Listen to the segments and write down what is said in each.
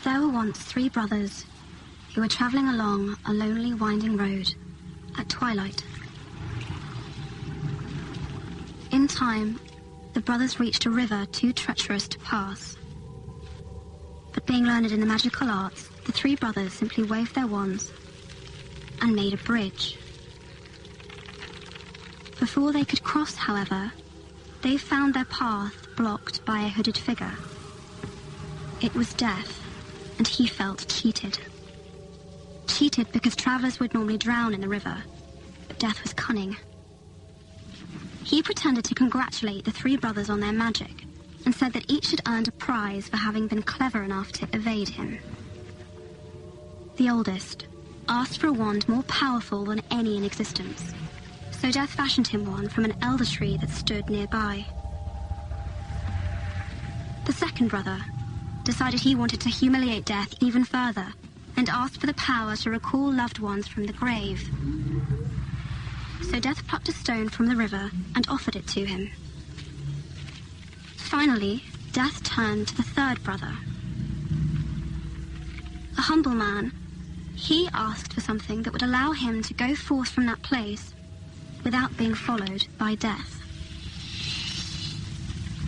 There were once 3 brothers who were travelling along a lonely, winding road at twilight. In time, the brothers reached a river too treacherous to pass. But being learned in the magical arts, the 3 brothers simply waved their wands and made a bridge. Before they could cross, however, they found their path blocked by a hooded figure. It was Death, and he felt cheated. Cheated because travellers would normally drown in the river, but Death was cunning. He pretended to congratulate the 3 brothers on their magic and said that each had earned a prize for having been clever enough to evade him. The oldest asked for a wand more powerful than any in existence, so Death fashioned him one from an elder tree that stood nearby. The second brother decided he wanted to humiliate Death even further and asked for the power to recall loved ones from the grave. So Death plucked a stone from the river and offered it to him. Finally, Death turned to the third brother. A humble man, he asked for something that would allow him to go forth from that place without being followed by Death.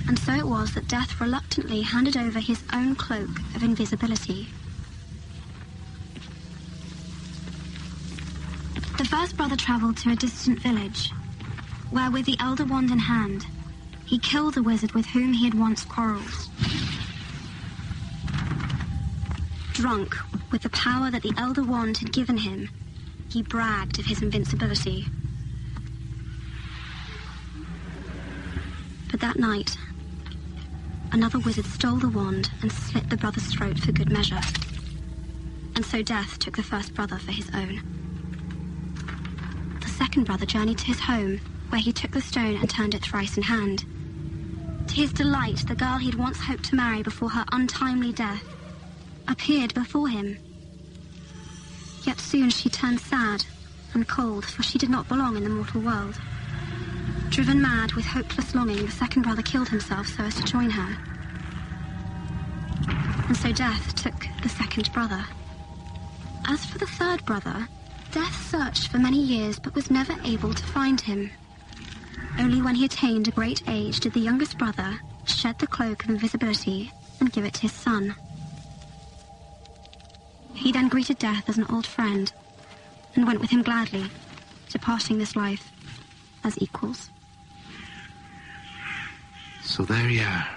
And so it was that Death reluctantly handed over his own cloak of invisibility. The first brother travelled to a distant village, where with the elder wand in hand, he killed the wizard with whom he had once quarrelled. Drunk with the power that the elder wand had given him, he bragged of his invincibility. But that night, another wizard stole the wand and slit the brother's throat for good measure. And so Death took the first brother for his own. The second brother journeyed to his home, where he took the stone and turned it thrice in hand. To his delight, the girl he'd once hoped to marry before her untimely death appeared before him. Yet soon she turned sad and cold, for she did not belong in the mortal world. Driven mad with hopeless longing, the second brother killed himself so as to join her. And so Death took the second brother. As for the third brother, Death searched for many years but was never able to find him. Only when he attained a great age did the youngest brother shed the cloak of invisibility and give it to his son. He then greeted Death as an old friend and went with him gladly, departing this life as equals. So there you are.